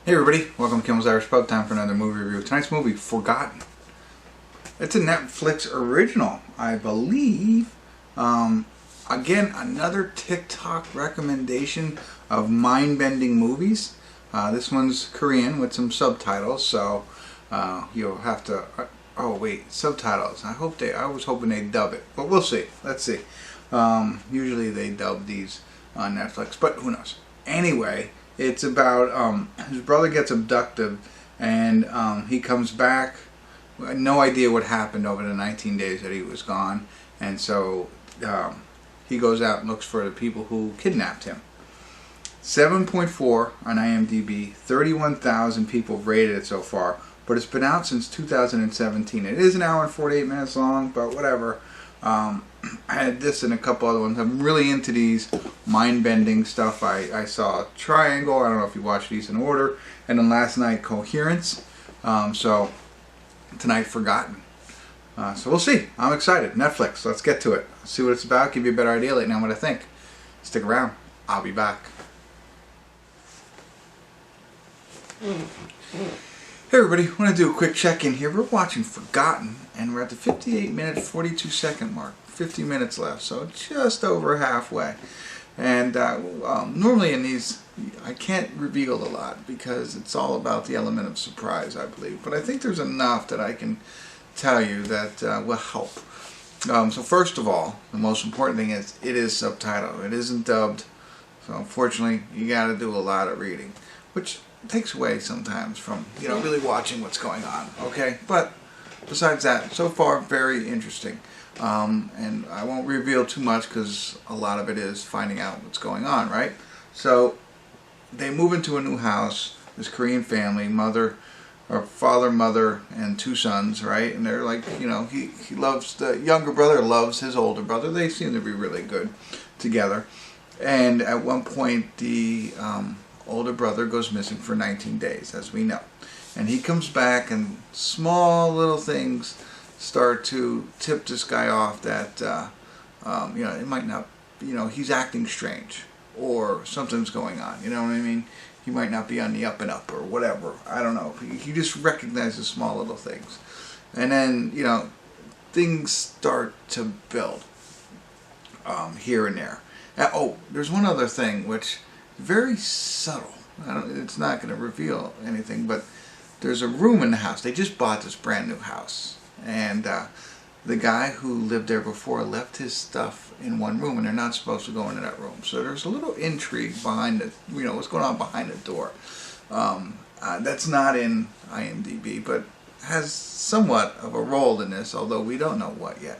Hey everybody, welcome to Kimmel's Irish Pub. Time for another movie review. Tonight's movie, Forgotten. It's a Netflix original, I believe. Again, another TikTok recommendation of mind-bending movies. This one's Korean with some subtitles, so you'll have to... oh wait, subtitles. I was hoping they'd dub it, but we'll see. Let's see. Usually they dub these on Netflix, but who knows. Anyway, it's about his brother gets abducted and he comes back. No idea what happened over the 19 days that he was gone, and so he goes out and looks for the people who kidnapped him. 7.4 on IMDb, 31,000 people have rated it so far, but it's been out since 2017. It is an hour and 48 minutes long, but whatever. I had this and a couple other ones. I'm really into these mind-bending stuff. I saw Triangle, I don't know if you watched these in order, and then last night Coherence. So tonight Forgotten. So we'll see. I'm excited. Netflix, let's get to it. See what it's about, give you a better idea later on what I think. Stick around. I'll be back. Hey everybody, I want to do a quick check-in here. We're watching Forgotten, and we're at the 58-minute, 42-second mark. 50 minutes left, so just over halfway. And normally in these, I can't reveal a lot because it's all about the element of surprise, I believe. But I think there's enough that I can tell you that will help. So first of all, the most important thing is it is subtitled. It isn't dubbed. So unfortunately, you got to do a lot of reading, which takes away sometimes from really watching what's going on. Okay, but besides that, so far very interesting. And I won't reveal too much because a lot of it is finding out what's going on, right? So they move into a new house, this Korean family, father, mother, and two sons, right? And they're like, he loves, the younger brother loves his older brother. They seem to be really good together. And at one point, the older brother goes missing for 19 days, as we know. And he comes back, and small little things start to tip this guy off that it might not, he's acting strange or something's going on. You know what I mean? He might not be on the up and up or whatever. I don't know. He just recognizes small little things, and then things start to build here and there. There's one other thing which very subtle. It's not going to reveal anything, but there's a room in the house. They just bought this brand new house. And the guy who lived there before left his stuff in one room, and they're not supposed to go into that room. So there's a little intrigue behind it, what's going on behind the door. That's not in IMDb, but has somewhat of a role in this, although we don't know what yet.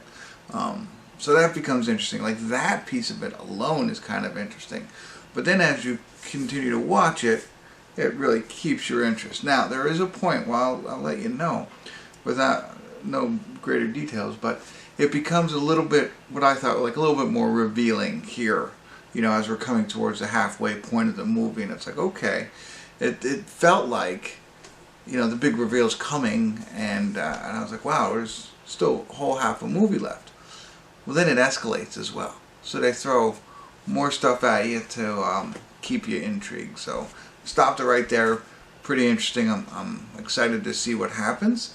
So that becomes interesting. Like, that piece of it alone is kind of interesting. But then as you continue to watch it, it really keeps your interest. Now, there is a point, well, I'll let you know, without no greater details, but it becomes a little bit, what I thought, like a little bit more revealing here, as we're coming towards the halfway point of the movie, and it's like, okay, it felt like, the big reveal's coming, and I was like, wow, there's still a whole half a movie left. Well, then it escalates as well, so they throw more stuff at you to keep you intrigued. So stopped it right there. Pretty interesting. I'm excited to see what happens.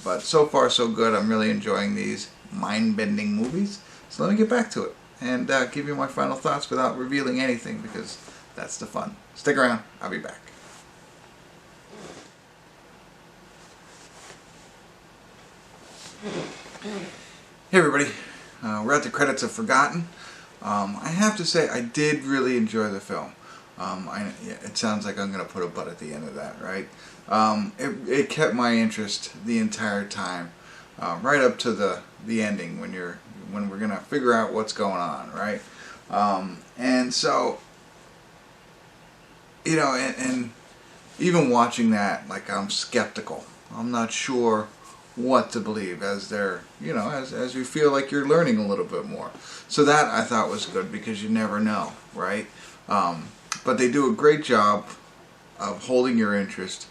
But so far so good. I'm really enjoying these mind-bending movies. So let me get back to it and give you my final thoughts without revealing anything, because that's the fun. Stick around. I'll be back. Hey everybody. We're at the credits of Forgotten. I have to say I did really enjoy the film. It sounds like I'm going to put a butt at the end of that, right? It kept my interest the entire time, right up to the ending when we're going to figure out what's going on, right? And so, and even watching that, like, I'm skeptical. I'm not sure what to believe as they're, as you feel like you're learning a little bit more. So that I thought was good, because you never know, right? But they do a great job of holding your interest,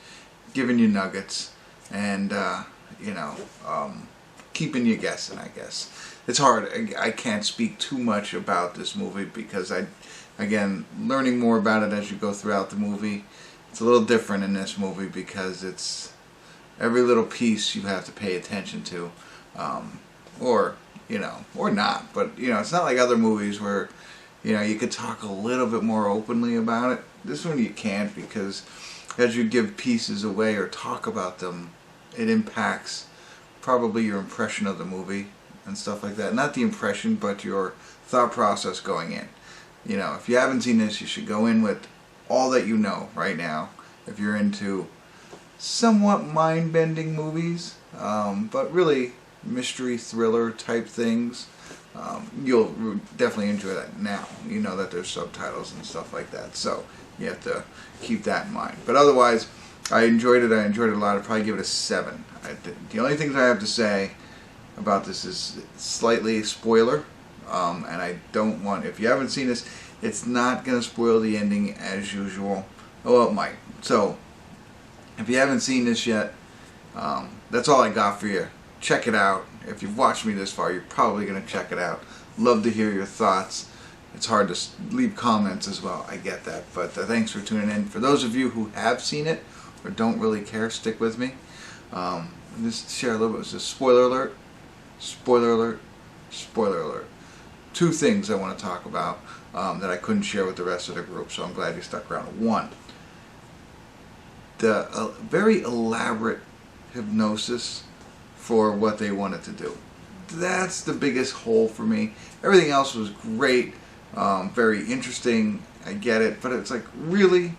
giving you nuggets, and keeping you guessing, I guess. It's hard. I can't speak too much about this movie because again, learning more about it as you go throughout the movie, It's a little different in this movie because it's every little piece you have to pay attention to, or or not. But it's not like other movies where you could talk a little bit more openly about it. This one you can't, because as you give pieces away or talk about them, it impacts probably your impression of the movie and stuff like that. Not the impression, but your thought process going in. If you haven't seen this, you should go in with all that you know right now. If you're into somewhat mind-bending movies, but really mystery thriller type things, you'll definitely enjoy that now. You know that there's subtitles and stuff like that, so you have to keep that in mind. But otherwise, I enjoyed it. I enjoyed it a lot. I'd probably give it a 7. The only things I have to say about this is slightly spoiler, and I don't want, if you haven't seen this, it's not going to spoil the ending as usual. Oh, well, it might. So, if you haven't seen this yet, that's all I got for you. Check it out. If you've watched me this far, you're probably going to check it out. Love to hear your thoughts. It's hard to leave comments as well. I get that. But thanks for tuning in. For those of you who have seen it or don't really care, stick with me. Just share a little bit. It's a spoiler alert. Spoiler alert. Spoiler alert. 2 things I want to talk about that I couldn't share with the rest of the group, so I'm glad you stuck around. 1, the very elaborate hypnosis for what they wanted to do. That's the biggest hole for me. Everything else was great, very interesting, I get it, but it's like, really?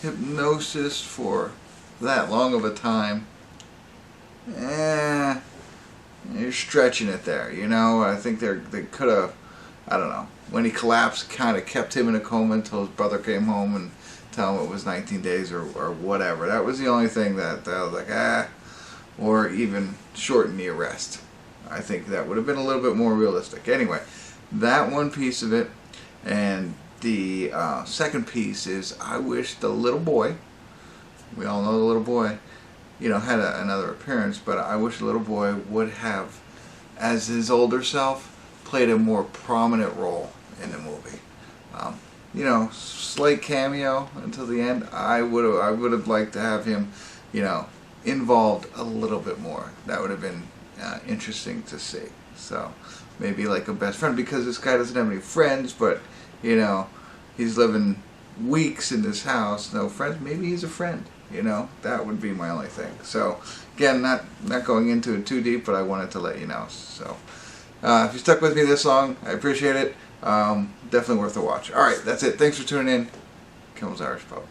Hypnosis for that long of a time? You're stretching it there, I think they could have, I don't know, when he collapsed, kind of kept him in a coma until his brother came home and tell him it was 19 days or whatever. That was the only thing that I was like, or even shorten the arrest. I think that would have been a little bit more realistic. Anyway, that one piece of it, and the second piece is, I wish the little boy, we all know the little boy, had another appearance, but I wish the little boy would have, as his older self, played a more prominent role in the movie. Slight cameo until the end. I would have liked to have him, involved a little bit more. That would have been interesting to see. So maybe like a best friend, because this guy doesn't have any friends, but he's living weeks in this house, no friends. Maybe he's a friend. That would be my only thing. So again, not going into it too deep, but I wanted to let you know. So if you stuck with me this long, I appreciate it. Definitely worth a watch. Alright, that's it. Thanks for tuning in. Kimmel's Irish Pub.